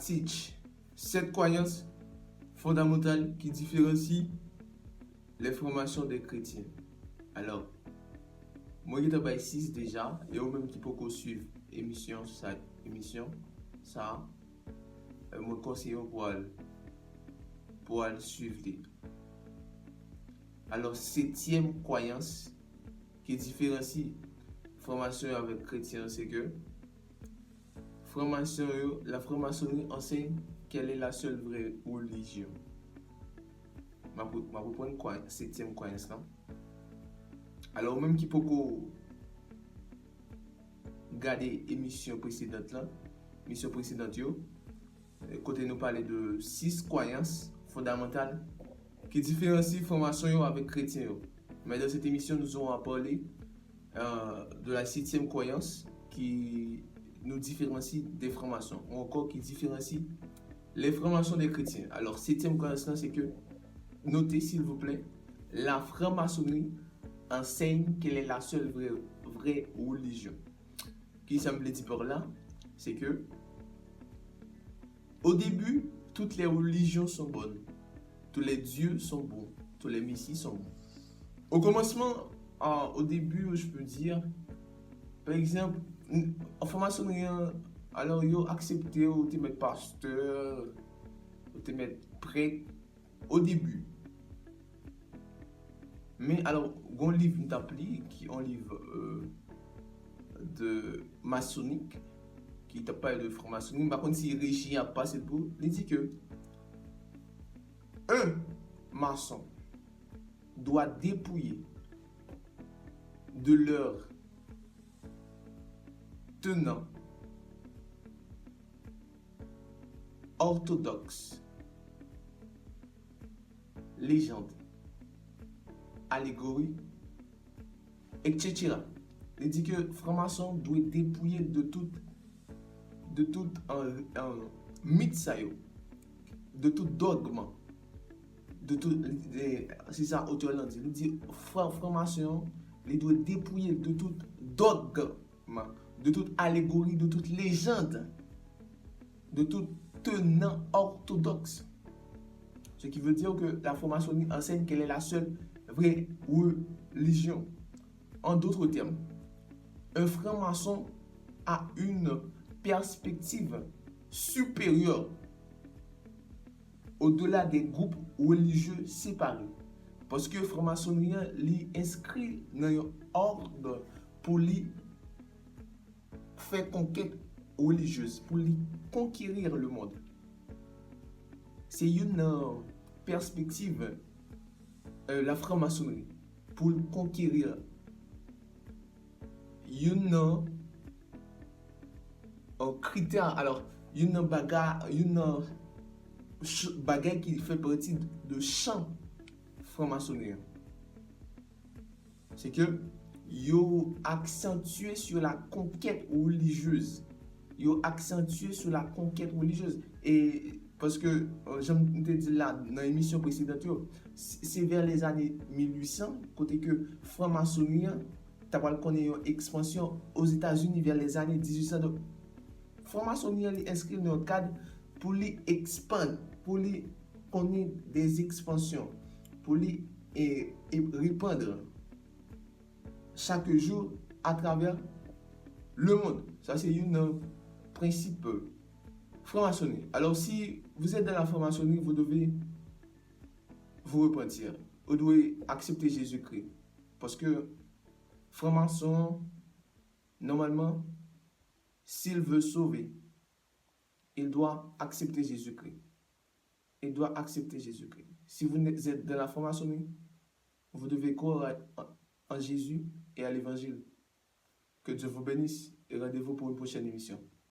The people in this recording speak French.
teach 7 croyances fondamentales qui différencient les formations des chrétiens. Alors, moi qui t'ai 6 déjà, et au même qui peut suivre émission, ça, moi conseille pour aller suivre. Alors, 7e croyance qui différencie formation avec chrétien, c'est que la franc-maçonnerie enseigne quelle est la seule vraie religion. Je vais prendre quoi, 7e croyance là. Alors, même qui peut regarder l'émission précédente là, côté nous parler de 6 croyances fondamentales qui différencient formation avec chrétien. Mais dans cette émission, nous allons parler de la 7e croyance qui nous différencie des francs-maçons, ou encore qui différencie les francs-maçons des chrétiens. Alors, 7e croyance, c'est que, notez s'il vous plaît, la franc-maçonnerie enseigne quelle est la seule vraie religion. Qui ça me dit par là, c'est que, au début, toutes les religions sont bonnes, tous les dieux sont bons, tous les messies sont bons. Au commencement, au début, je peux dire, par exemple, en franc-maçonnerie, alors ils ont accepté de mettre pasteur, de mettre prêtre au début. Mais alors, un livre d'appli qui est un livre de maçonnique, qui t'a pas de franc-maçonnerie, par contre, si Régis a passé pour, il dit que un maçon doit dépouiller de leur tenant orthodoxe, légende, allégorie, etc. Il dit que franc-maçon doit dépouiller de tout un mythe, de tout dogme, de tout, c'est ça auteur l'a dit. Il dit franc-maçon, il doit dépouiller de tout dogme, de toute allégorie, de toute légende, de tout tenant orthodoxe. Ce qui veut dire que la franc-maçonnerie enseigne qu'elle est la seule vraie religion. En d'autres termes, un franc-maçon a une perspective supérieure au-delà des groupes religieux séparés. Parce que la franc-maçonnerie inscrit dans un ordre pour lui faire conquête religieuse, pour lui conquérir le monde. C'est une perspective, la franc-maçonnerie, pour conquérir. Un critère, alors, une bagarre qui fait partie de champ franc-maçonnerie. C'est que yo accentué sur la conquête religieuse. Et parce que, j'aime te dire là, dans l'émission précédente, c'est vers les années 1800, côté que franc-maçonnerie, tu vas connaître une expansion aux États-Unis vers les années 1800. Donc, franc-maçonnerie est inscrit dans le cadre pour les expandre, pour les connaître des expansions, pour les répandre chaque jour à travers le monde. Ça, c'est un principe franc-maçonnerie. Alors, si vous êtes dans la franc-maçonnerie, vous devez vous repentir. Vous devez accepter Jésus-Christ. Parce que franc-maçon, normalement, s'il veut sauver, il doit accepter Jésus-Christ. Si vous êtes dans la franc-maçonnerie, vous devez croire en Jésus et à l'évangile. Que Dieu vous bénisse et rendez-vous pour une prochaine émission.